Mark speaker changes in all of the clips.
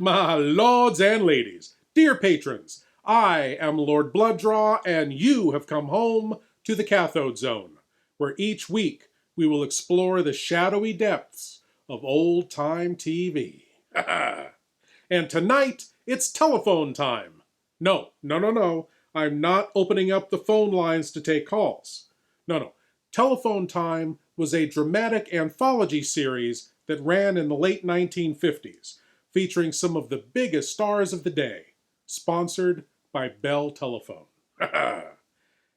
Speaker 1: My lords and ladies, dear patrons, I am Lord Blood-Rah, and you have come home to the Cathode Zone, where each week we will explore the shadowy depths of old-time TV. And tonight, it's telephone time. No. I'm not opening up the phone lines to take calls. No. Telephone Time was a dramatic anthology series that ran in the late 1950s, featuring some of the biggest stars of the day, sponsored by Bell Telephone.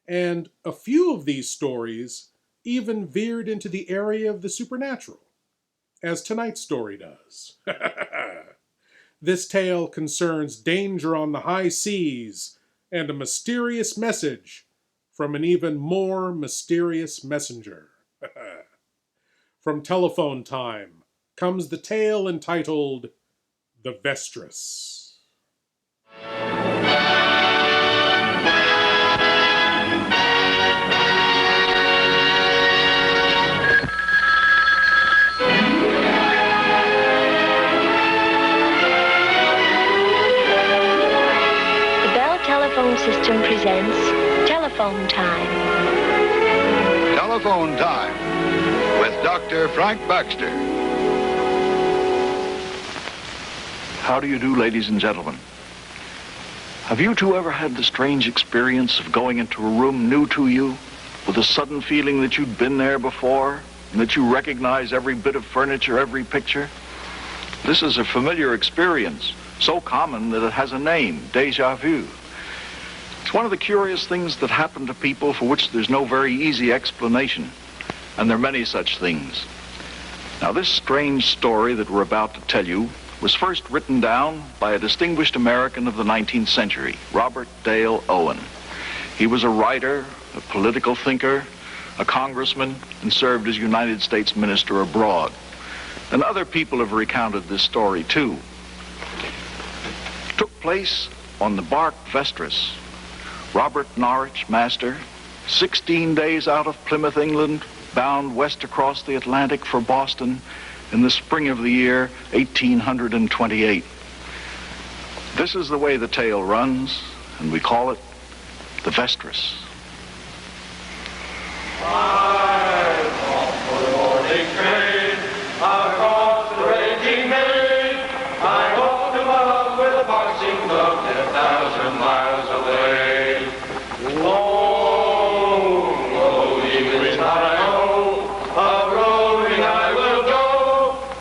Speaker 1: And a few of these stories even veered into the area of the supernatural, as tonight's story does. This tale concerns danger on the high seas and a mysterious message from an even more mysterious messenger. From Telephone Time comes the tale entitled The Vestris.
Speaker 2: The Bell Telephone System presents Telephone Time.
Speaker 3: Telephone Time with Dr. Frank Baxter.
Speaker 4: How do you do, ladies and gentlemen? Have you two ever had the strange experience of going into a room new to you with a sudden feeling that you'd been there before and that you recognize every bit of furniture, every picture? This is a familiar experience, so common that it has a name, déjà vu. It's one of the curious things that happen to people for which there's no very easy explanation, and there are many such things. Now, this strange story that we're about to tell you was first written down by a distinguished American of the 19th century, Robert Dale Owen. He was a writer, a political thinker, a congressman, and served as United States minister abroad. And other people have recounted this story, too. It took place on the bark Vestris. Robert Norwich, master, 16 days out of Plymouth, England, bound west across the Atlantic for Boston in the spring of the year 1828. This is the way the tale runs, and we call it the Vestris.
Speaker 5: I'm off for the morning train, across the raging main. I'm off to my love with a boxing glove 10,000 miles away. Oh, even is not I know, a-roaming I will go.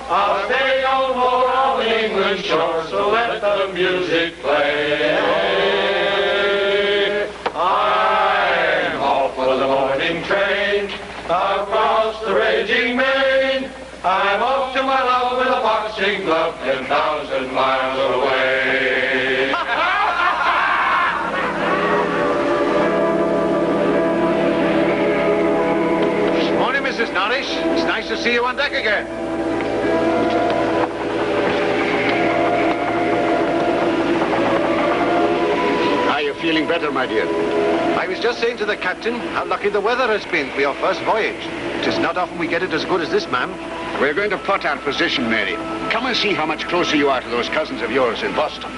Speaker 5: I'll stay on board on the English shore, so let the music play. I'm off for the morning train, across the raging main. I'm off to my love with a boxing glove 10,000 miles away.
Speaker 3: Morning, Mrs. Norris. It's nice to see you on deck again. Are you feeling better, my dear? I was just saying to the captain how lucky the weather has been for your first voyage. It is not often we get it as good as this, ma'am. We're going to plot our position, Mary. Come and see how much closer you are to those cousins of yours in Boston.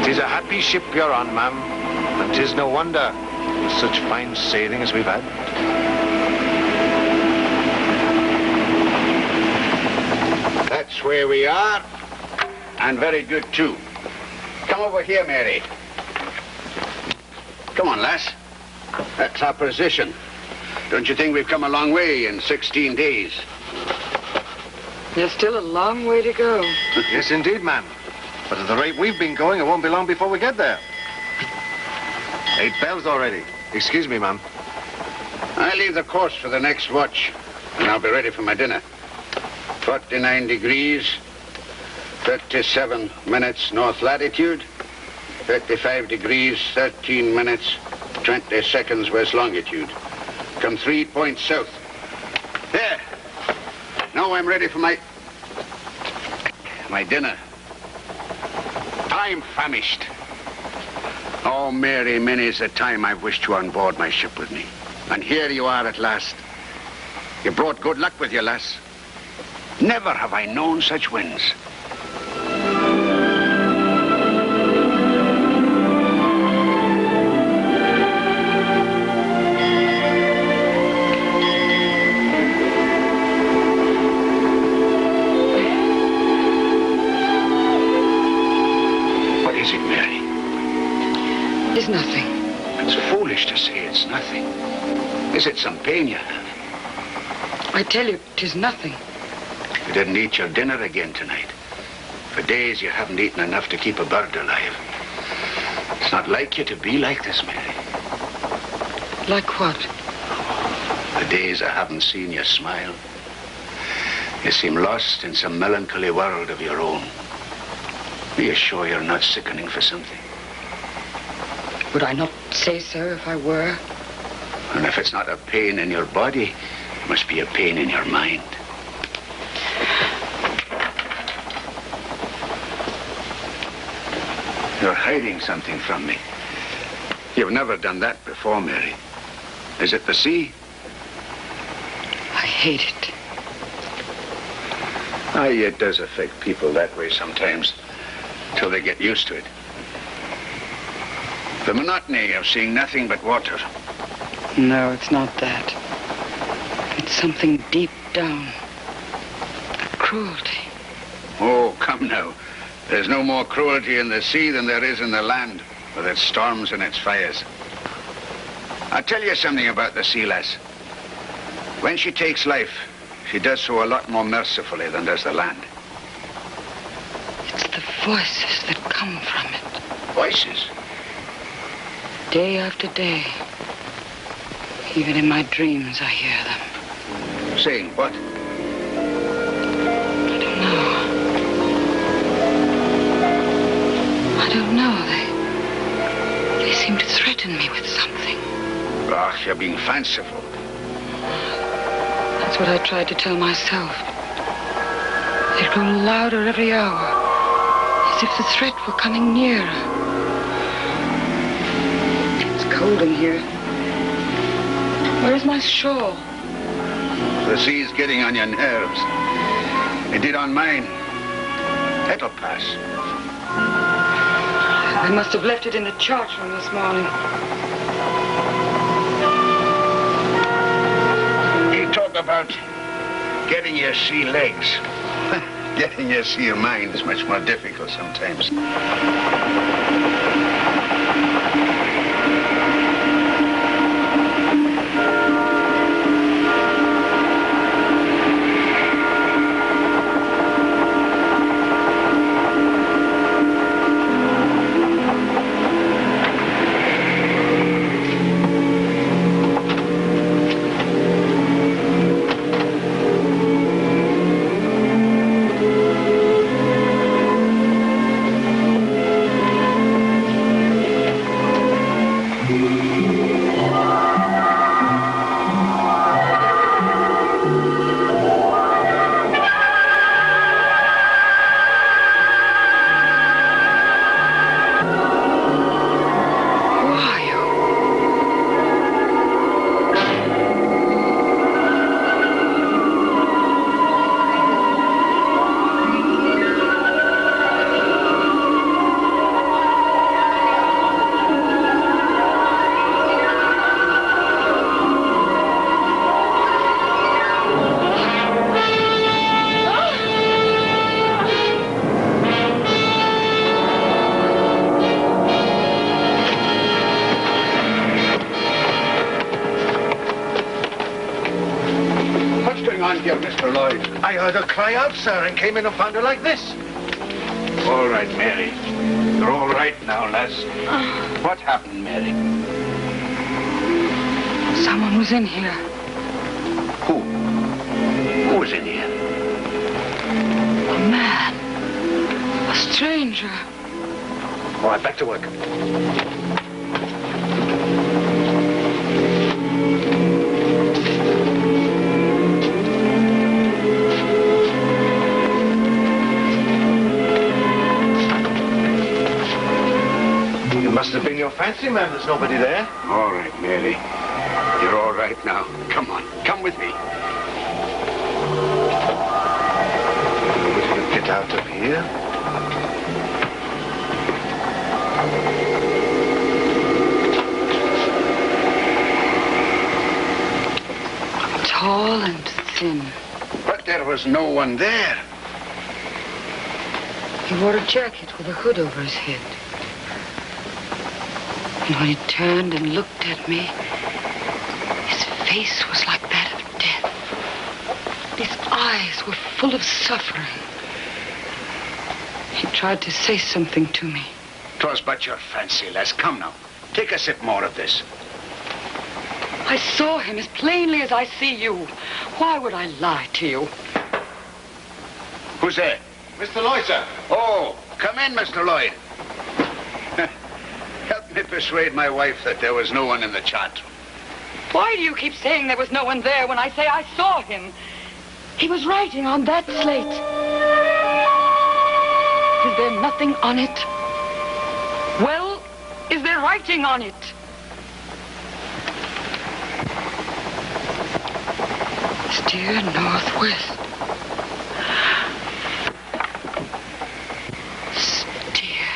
Speaker 3: It is a happy ship you're on, ma'am, and 'tis no wonder, with such fine sailing as we've had. That's where we are, and very good, too. Come over here, Mary. Come on, lass. That's our position. Don't you think we've come a long way in 16 days?
Speaker 6: There's still a long way to go.
Speaker 3: Yes, indeed, ma'am. But at the rate we've been going, it won't be long before we get there. 8 bells already. Excuse me, ma'am.
Speaker 7: I leave the course for the next watch, and I'll be ready for my dinner. 49 degrees, 37 minutes north latitude, 35 degrees, 13 minutes, 20 seconds west longitude. Come 3 points south. There. Now I'm ready for my dinner. I'm famished. Oh, Mary, many's the time I've wished you on board my ship with me. And here you are at last. You brought good luck with you, lass. Never have I known such winds. What is it, Mary?
Speaker 6: It's nothing.
Speaker 7: It's foolish to say it's nothing. Is it some pain you have?
Speaker 6: I tell you, 'tis nothing.
Speaker 7: You didn't eat your dinner again tonight. For days you haven't eaten enough to keep a bird alive. It's not like you to be like this, Mary.
Speaker 6: Like what?
Speaker 7: The days I haven't seen you smile. You seem lost in some melancholy world of your own. Are you sure you're not sickening for something?
Speaker 6: Would I not say so if I were?
Speaker 7: And if it's not a pain in your body, it must be a pain in your mind. You're hiding something from me. You've never done that before, Mary. Is it the sea?
Speaker 6: I hate it.
Speaker 7: Aye, it does affect people that way sometimes, till they get used to it. The monotony of seeing nothing but water.
Speaker 6: No, it's not that. It's something deep down. Cruelty.
Speaker 7: Oh, come now. There's no more cruelty in the sea than there is in the land, with its storms and its fires. I'll tell you something about the sea, lass. When she takes life, she does so a lot more mercifully than does the land.
Speaker 6: It's the voices that come from it.
Speaker 7: Voices?
Speaker 6: Day after day. Even in my dreams, I hear them.
Speaker 7: Saying what?
Speaker 6: I don't know. I don't know. They seem to threaten me with something.
Speaker 7: Ah, you're being fanciful.
Speaker 6: That's what I tried to tell myself. They grow louder every hour, as if the threat were coming nearer. It's cold in here. Where's my shawl?
Speaker 7: The sea's getting on your nerves. It did on mine. It'll pass.
Speaker 6: I must have left it in the chart room this morning.
Speaker 7: You talk about getting your sea legs. Getting your sea mind is much more difficult sometimes. Here, Mr. Lloyd.
Speaker 3: I heard her cry out, sir, and came in and found her like this.
Speaker 7: All right, Mary. You're all right now, lass. What happened, Mary?
Speaker 6: Someone was in here.
Speaker 7: Who? Who was in here?
Speaker 6: A man. A stranger.
Speaker 3: All right, back to work. It must have been your fancy, ma'am. There's nobody there.
Speaker 7: All right, Mary. You're all right now. Come on, come with me.
Speaker 3: Will you get out of here?
Speaker 6: Tall and thin.
Speaker 7: But there was no one there.
Speaker 6: He wore a jacket with a hood over his head. And when he turned and looked at me, his face was like that of death. His eyes were full of suffering. He tried to say something to me.
Speaker 7: 'Twas but your fancy, lass. Come now. Take a sip more of this.
Speaker 6: I saw him as plainly as I see you. Why would I lie to you?
Speaker 7: Who's there?
Speaker 3: Mr. Lloyd, sir.
Speaker 7: Oh, come in, Mr. Lloyd. Help me persuade my wife that there was no one in the chart room.
Speaker 6: Why do you keep saying there was no one there when I say I saw him? He was writing on that slate. Is there nothing on it? Well, is there writing on it? Steer northwest. Steer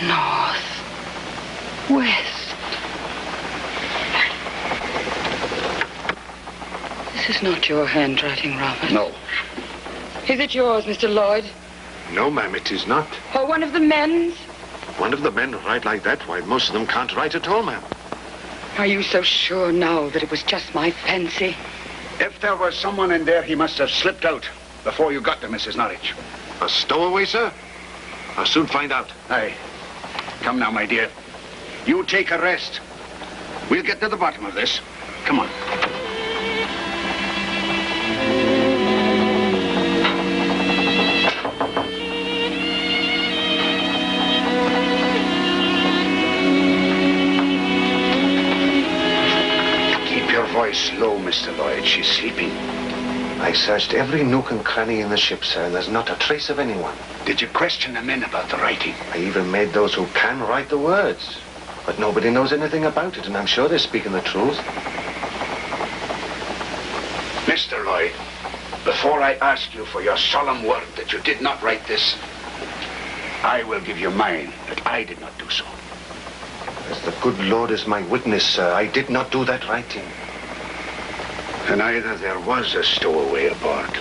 Speaker 6: northwest. This is not your handwriting, Robert.
Speaker 7: No.
Speaker 6: Is it yours, Mr. Lloyd?
Speaker 3: No, ma'am, it is not.
Speaker 6: Or one of the men's?
Speaker 3: One of the men who write like that, why, most of them can't write at all, ma'am.
Speaker 6: Are you so sure now that it was just my fancy?
Speaker 7: If there was someone in there, he must have slipped out before you got to Mrs. Norwich.
Speaker 3: A stowaway, sir? I'll soon find out.
Speaker 7: Aye. Come now, my dear. You take a rest. We'll get to the bottom of this. Come on. Voice low, Mr. Lloyd. She's sleeping.
Speaker 3: I searched every nook and cranny in the ship, sir, and there's not a trace of anyone.
Speaker 7: Did you question the men about the writing?
Speaker 3: I even made those who can write the words. But nobody knows anything about it, and I'm sure they're speaking the truth.
Speaker 7: Mr. Lloyd, before I ask you for your solemn word that you did not write this, I will give you mine that I did not do so.
Speaker 3: As the good Lord is my witness, sir, I did not do that writing.
Speaker 7: And either there was a stowaway aboard,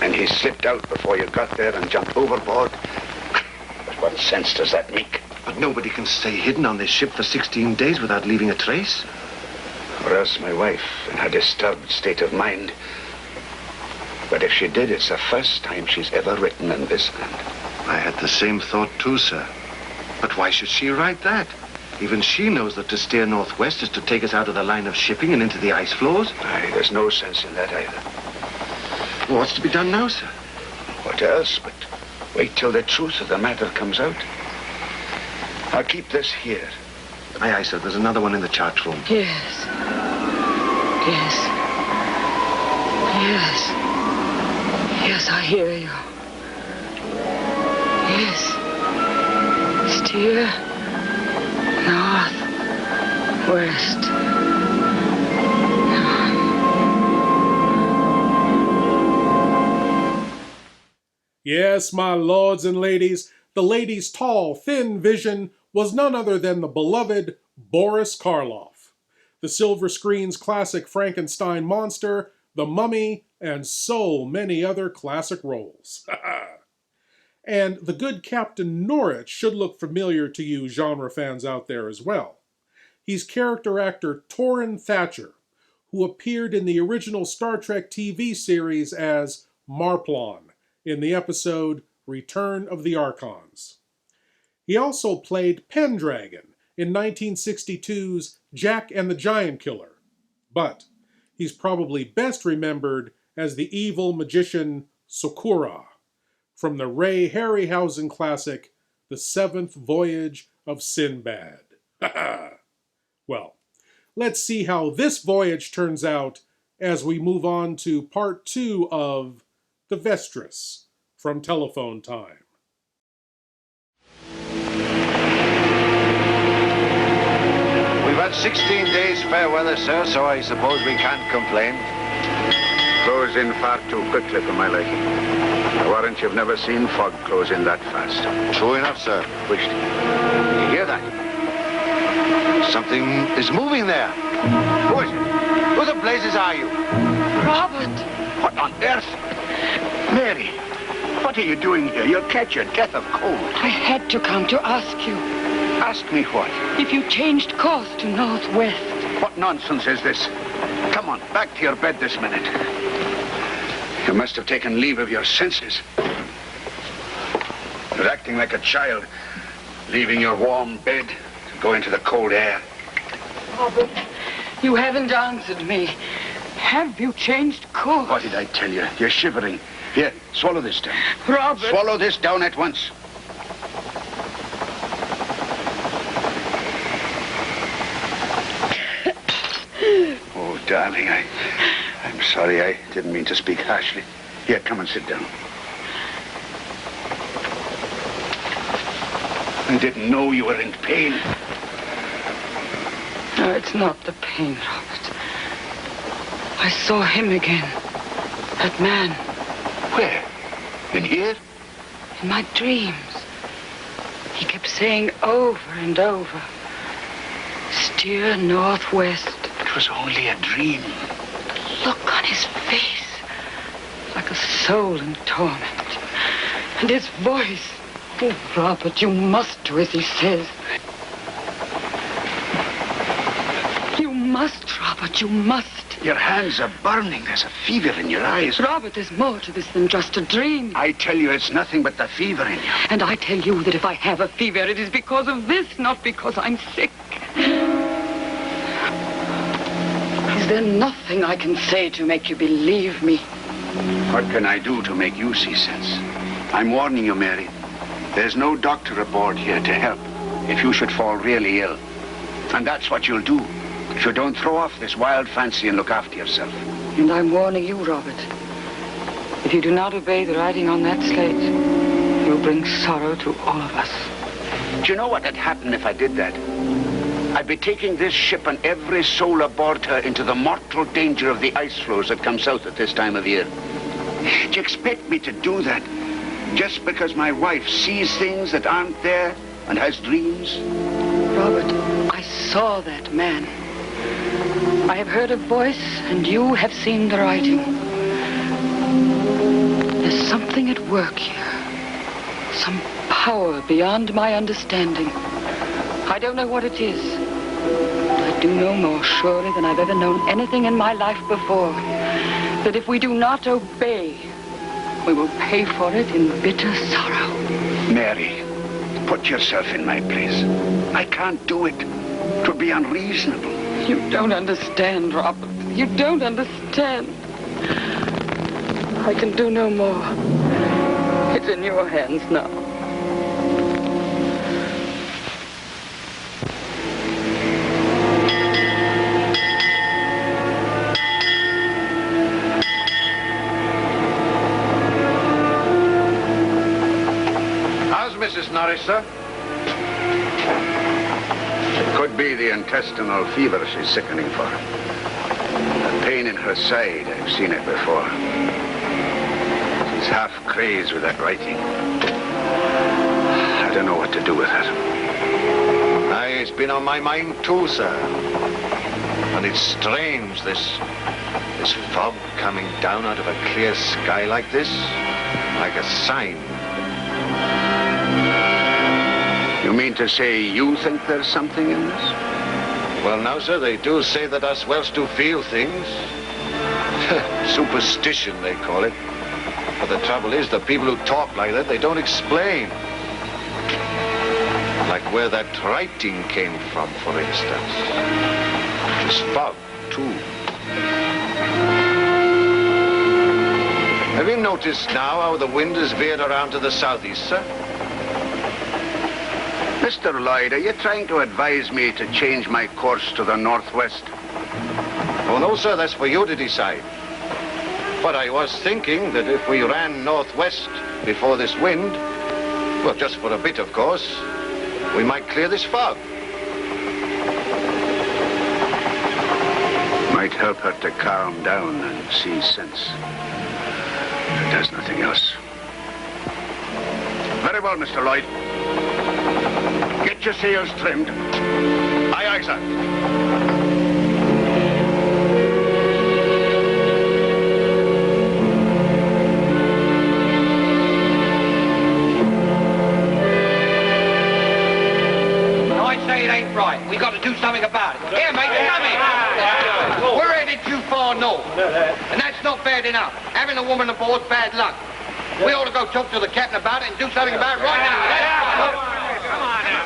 Speaker 7: and he slipped out before you got there and jumped overboard. But what sense does that make?
Speaker 3: But nobody can stay hidden on this ship for 16 days without leaving a trace.
Speaker 7: Or else my wife, in her disturbed state of mind. But if she did, it's the first time she's ever written in this hand.
Speaker 3: I had the same thought too, sir. But why should she write that? Even she knows that to steer northwest is to take us out of the line of shipping and into the ice floes.
Speaker 7: Aye, there's no sense in that either.
Speaker 3: Well, what's to be done now, sir?
Speaker 7: What else but wait till the truth of the matter comes out? I'll keep this here.
Speaker 3: Aye, sir. There's another one in the chart room.
Speaker 6: Yes. Yes. Yes. Yes, I hear you. Yes. Steer northwest.
Speaker 1: Yes, my lords and ladies, the lady's tall, thin vision was none other than the beloved Boris Karloff. The silver screen's classic Frankenstein monster, the Mummy, and so many other classic roles. And the good Captain Norwich should look familiar to you genre fans out there as well. He's character actor Torrin Thatcher, who appeared in the original Star Trek TV series as Marplon in the episode Return of the Archons. He also played Pendragon in 1962's Jack and the Giant Killer, but he's probably best remembered as the evil magician Sakura from the Ray Harryhausen classic, The Seventh Voyage of Sinbad. Well, let's see how this voyage turns out as we move on to part 2 of The Vestris from Telephone Time.
Speaker 7: We've
Speaker 3: had 16 days fair weather, sir, so I suppose we can't complain.
Speaker 7: Close in far too quickly for my liking. I warrant you've never seen fog close in that fast.
Speaker 3: True enough, sir.
Speaker 7: Wished. Did you hear that?
Speaker 3: Something is moving there. Who is it? Who the blazes are you?
Speaker 6: Robert!
Speaker 7: What on earth? Mary, what are you doing here? You'll catch your death of cold.
Speaker 6: I had to come to ask you
Speaker 7: Ask me what?
Speaker 6: if you changed course to northwest.
Speaker 7: What nonsense is this? Come on, back to your bed this minute. You must have taken leave of your senses. You're acting like a child, leaving your warm bed to go into the cold air.
Speaker 6: Robert, you haven't answered me. Have you changed course?
Speaker 7: What did I tell you? You're shivering. Here, swallow this down.
Speaker 6: Robert!
Speaker 7: Swallow this down at once. Oh, darling, I'm sorry. I didn't mean to speak harshly. Here, come and sit down. I didn't know you were in pain.
Speaker 6: No, it's not the pain, Robert. I saw him again. That man.
Speaker 7: Where? In here?
Speaker 6: In my dreams. He kept saying over and over, steer northwest.
Speaker 7: It was only a dream.
Speaker 6: The look on his face, like a soul in torment. And his voice. Oh, Robert, you must do as he says. You must, Robert, you must.
Speaker 7: Your hands are burning. There's a fever in your eyes.
Speaker 6: Robert, there's more to this than just a dream.
Speaker 7: I tell you, it's nothing but the fever in you.
Speaker 6: And I tell you that if I have a fever, it is because of this, not because I'm sick. Is there nothing I can say to make you believe me?
Speaker 7: What can I do to make you see sense? I'm warning you, Mary. There's no doctor aboard here to help if you should fall really ill. And that's what you'll do if you don't throw off this wild fancy and look after yourself.
Speaker 6: And I'm warning you, Robert. If you do not obey the writing on that slate, you'll bring sorrow to all of us.
Speaker 7: Do you know what would happen if I did that? I'd be taking this ship and every soul aboard her into the mortal danger of the ice floes that come south at this time of year. Do you expect me to do that just because my wife sees things that aren't there and has dreams?
Speaker 6: Robert, I saw that man. I have heard a voice, and you have seen the writing. There's something at work here. Some power beyond my understanding. I don't know what it is. I do know more surely than I've ever known anything in my life before. That if we do not obey, we will pay for it in bitter sorrow.
Speaker 7: Mary, put yourself in my place. I can't do it. It would be unreasonable.
Speaker 6: You don't understand, Robert. You don't understand. I can do no more. It's in your hands now.
Speaker 3: How's Mrs. Norris, sir?
Speaker 7: It could be the intestinal fever she's sickening for. The pain in her side, I've seen it before. She's half crazed with that writing. I don't know what to do with her.
Speaker 3: Aye, it's been on my mind too, sir. And it's strange, this fog coming down out of a clear sky like this, like a sign.
Speaker 7: You mean to say you think there's something in this?
Speaker 3: Well, now, sir, they do say that us Welsh do feel things. Superstition, they call it. But the trouble is, the people who talk like that, they don't explain. Like where that writing came from, for instance. This fog, too. Have you noticed now how the wind has veered around to the southeast, sir?
Speaker 7: Mr. Lloyd, are you trying to advise me to change my course to the northwest?
Speaker 3: Oh, no, sir, that's for you to decide. But I was thinking that if we ran northwest before this wind, well, just for a bit, of course, we might clear this fog.
Speaker 7: might help her to calm down and see sense. If it does nothing else. Very well, Mr. Lloyd. Get your sails trimmed. Aye, aye, sir.
Speaker 8: It ain't right. We got to do something about it. Here, mate, come here. We're headed too far north, and that's not bad enough. Having a woman aboard's bad luck. We ought to go talk to the captain about it and do something about it right now.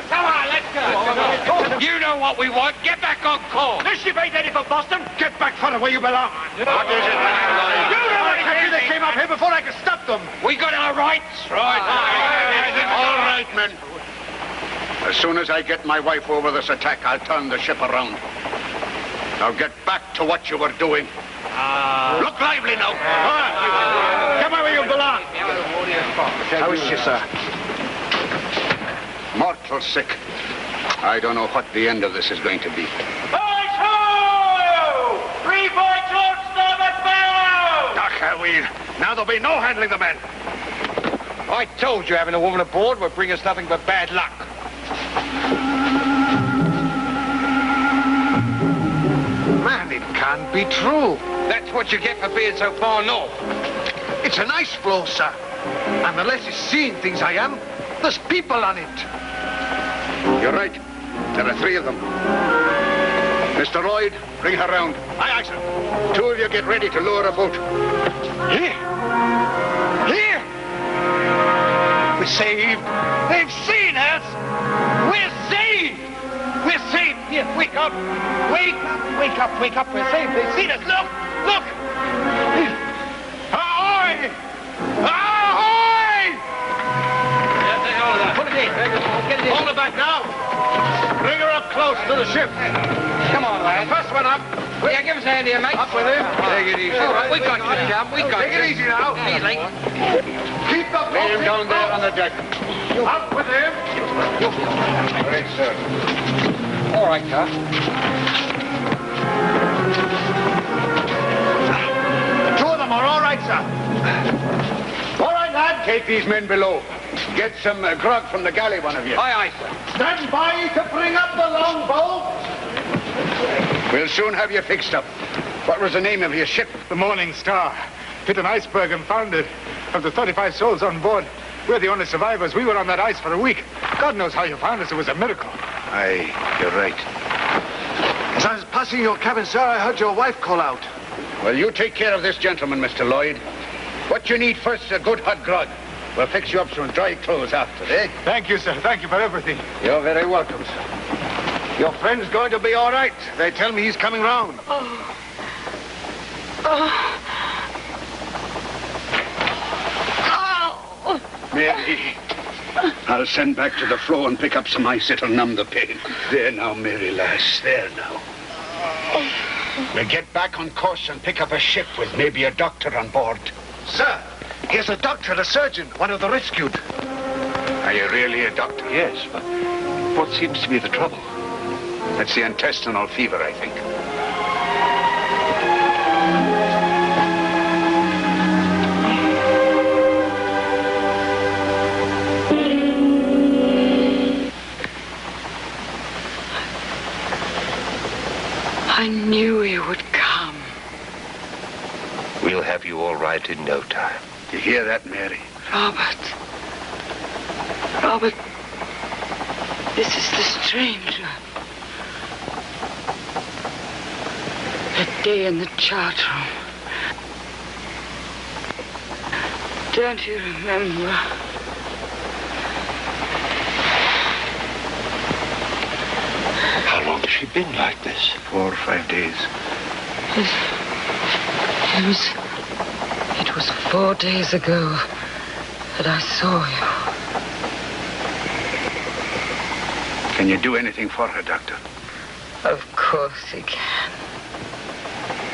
Speaker 8: Come on, let's go. You know what we want. Get back on course. This ship ain't headed for Boston. Get back for where you belong.
Speaker 7: What is it, man, Lloyd?
Speaker 8: You know what country they came up here before I could stop them. We got our rights. Right.
Speaker 7: All right, men. As soon as I get my wife over this attack, I'll turn the ship around. Now get back to what you were doing. Look lively now.
Speaker 8: Come on where you belong.
Speaker 7: How is she, sir? Mortal sick. I don't know what the end of this is going to be.
Speaker 8: Boys ho! 3 points on starboard bow!
Speaker 7: Now there'll be no handling the men.
Speaker 8: I told you having a woman aboard would bring us nothing but bad luck.
Speaker 3: Man, it can't be true.
Speaker 8: That's what you get for being so far north.
Speaker 3: It's an ice floe, sir. And unless it's seeing things I am, there's people on it.
Speaker 7: You're right. There are 3 of them. Mr. Lloyd, bring her round.
Speaker 3: Aye, aye, sir.
Speaker 7: 2 of you get ready to lower a boat.
Speaker 3: Here! Here! We're saved. They've seen us. We're saved. We're saved. Here, wake up. Wake up, wake up, wake up. We're saved. They've seen us. Look, look. Ahoy! Ahoy!
Speaker 8: Put it in. Get it in.
Speaker 3: Hold her back now. Bring her up close to the ship.
Speaker 8: Come on, lad.
Speaker 3: First one up.
Speaker 8: Yeah, give us a hand here, mate.
Speaker 3: Up with him.
Speaker 8: Take it easy. All right, we got you, chum. We got you.
Speaker 3: Take it easy now.
Speaker 8: Easy.
Speaker 3: Keep the boat.
Speaker 7: Lay him down there on the deck.
Speaker 3: Up with him.
Speaker 7: Right, sir.
Speaker 8: All right, sir.
Speaker 3: The 2 of them are all right, sir. All right, lad.
Speaker 7: Take these men below. Get some grog from the galley, one of you.
Speaker 8: Aye, aye, sir.
Speaker 3: Stand by to bring up the longboat.
Speaker 7: We'll soon have you fixed up. What was the name of your ship?
Speaker 9: The Morning Star. Hit an iceberg and foundered. Of the 35 souls on board, we're the only survivors. We were on that ice for a week. God knows how you found us. It was a miracle.
Speaker 7: Aye, you're right.
Speaker 3: As I was passing your cabin, sir, I heard your wife call out.
Speaker 7: Well, you take care of this gentleman, Mr. Lloyd. What you need first is a good hot grog. We'll fix you up some dry clothes after, eh?
Speaker 9: Thank you, sir. Thank you for everything.
Speaker 7: You're very welcome, sir.
Speaker 3: Your friend's going to be all right. They tell me he's coming round.
Speaker 7: Mary, I'll send back to the floor and pick up some ice. It'll numb the pain. There now, Mary, lass. There now. We'll get back on course and pick up a ship with maybe a doctor on board.
Speaker 3: Sir, here's a doctor, a surgeon, one of the rescued.
Speaker 7: Are you really a doctor?
Speaker 4: Yes, but what seems to be the trouble?
Speaker 7: That's the intestinal fever, I think.
Speaker 6: I knew you would come.
Speaker 10: We'll have you all right in no time.
Speaker 7: You hear that, Mary?
Speaker 6: Robert. Robert, this is the stranger. That day in the chart room. Don't you remember?
Speaker 10: How long has she been like this?
Speaker 7: 4 or 5 days.
Speaker 6: It was 4 days ago that I saw you.
Speaker 7: Can you do anything for her, Doctor?
Speaker 6: Of course he can.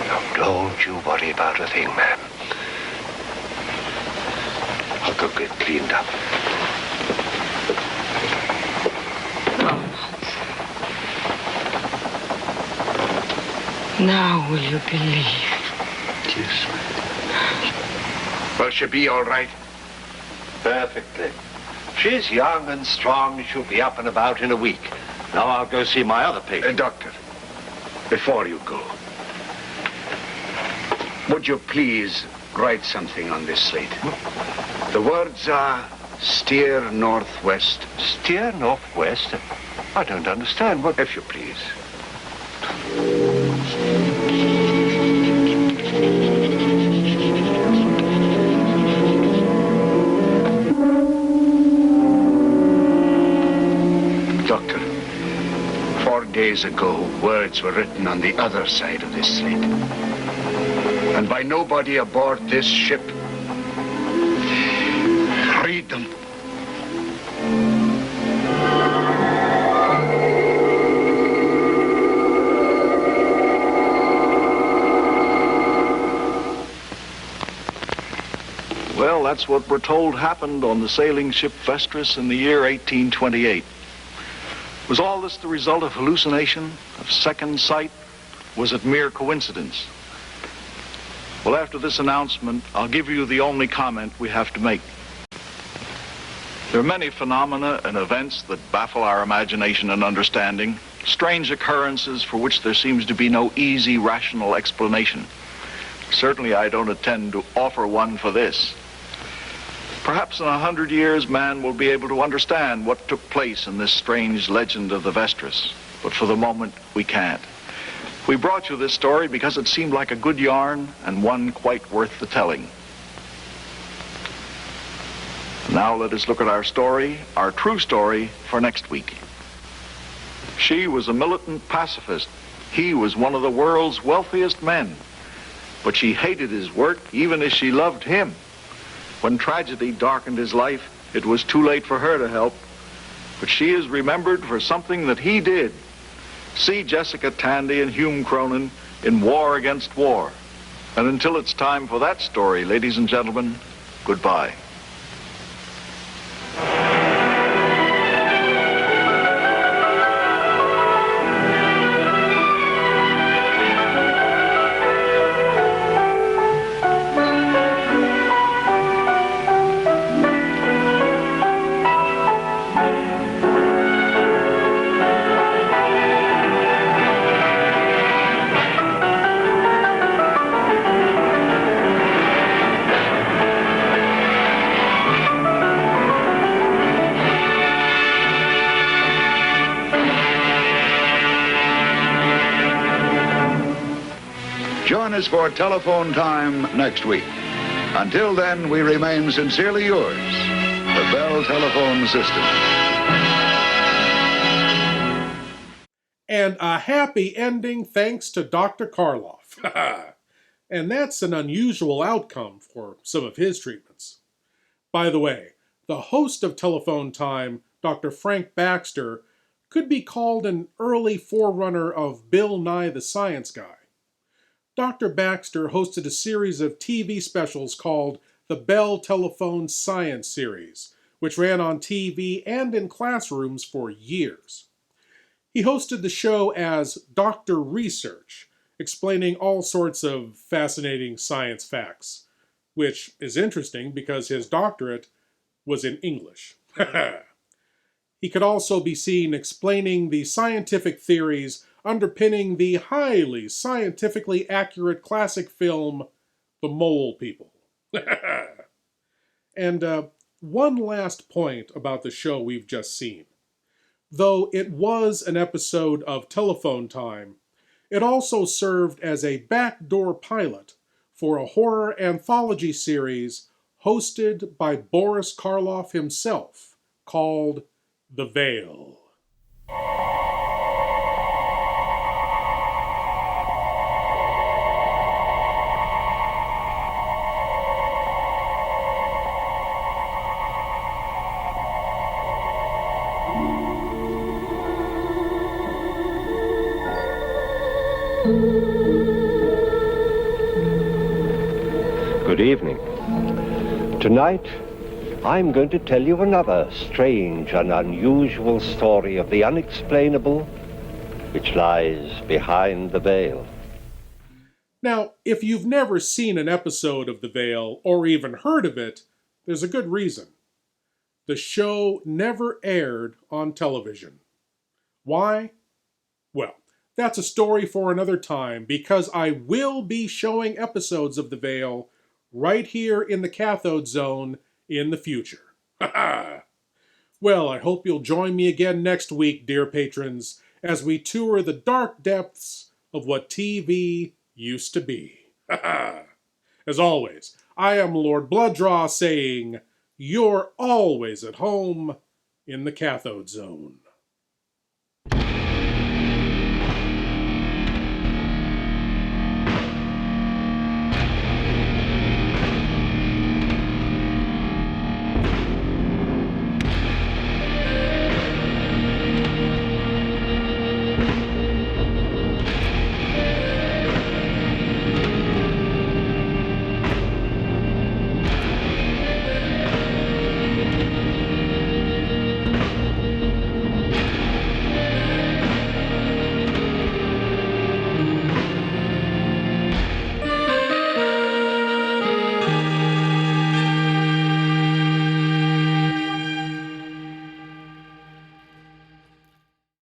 Speaker 10: Now, don't you worry about a thing, ma'am. I'll go get cleaned up.
Speaker 6: Now will you believe?
Speaker 10: Yes.
Speaker 7: Will she be all right?
Speaker 10: Perfectly. She's young and strong. She'll be up and about in a week. Now I'll go see my other patient.
Speaker 7: Doctor, before you go, would you please write something on this slate? The words are steer northwest.
Speaker 10: Steer northwest? I don't understand. What?
Speaker 7: If you please. Doctor, 4 days ago, words were written on the other side of this slate. And by nobody aboard this ship. Read them.
Speaker 4: Well, that's what we're told happened on the sailing ship Vestris in the year 1828. Was all this the result of hallucination, of second sight? Was it mere coincidence? Well, after this announcement, I'll give you the only comment we have to make. There are many phenomena and events that baffle our imagination and understanding, strange occurrences for which there seems to be no easy, rational explanation. Certainly, I don't intend to offer one for this. Perhaps in 100 years, man will be able to understand what took place in this strange legend of the Vestris. But for the moment, we can't. We brought you this story because it seemed like a good yarn and one quite worth the telling. Now let us look at our story, our true story, for next week. She was a militant pacifist. He was one of the world's wealthiest men. But she hated his work even as she loved him. When tragedy darkened his life, it was too late for her to help. But she is remembered for something that he did. See Jessica Tandy and Hume Cronin in War Against War. And until it's time for that story, ladies and gentlemen, goodbye.
Speaker 7: Join us for telephone time next week. Until then, we remain sincerely yours, the Bell Telephone System.
Speaker 1: And a happy ending thanks to Dr. Karloff. And that's an unusual outcome for some of his treatments. By the way, the host of Telephone Time, Dr. Frank Baxter, could be called an early forerunner of Bill Nye the Science Guy. Dr. Baxter hosted a series of TV specials called the Bell Telephone Science Series, which ran on TV and in classrooms for years. He hosted the show as Dr. Research, explaining all sorts of fascinating science facts, which is interesting because his doctorate was in English. He could also be seen explaining the scientific theories underpinning the highly scientifically accurate classic film, The Mole People. And one last point about the show we've just seen. Though it was an episode of Telephone Time, it also served as a backdoor pilot for a horror anthology series hosted by Boris Karloff himself, called The Veil.
Speaker 10: Good evening. Tonight, I'm going to tell you another strange and unusual story of the unexplainable which lies behind the veil.
Speaker 1: Now, if you've never seen an episode of The Veil or even heard of it, there's a good reason. The show never aired on television. Why? Well, that's a story for another time, because I will be showing episodes of The Veil right here in the Cathode Zone in the future. Well, I hope you'll join me again next week, dear patrons, as we tour the dark depths of what TV used to be. As always, I am Lord Blood-Rah saying, you're always at home in the Cathode Zone.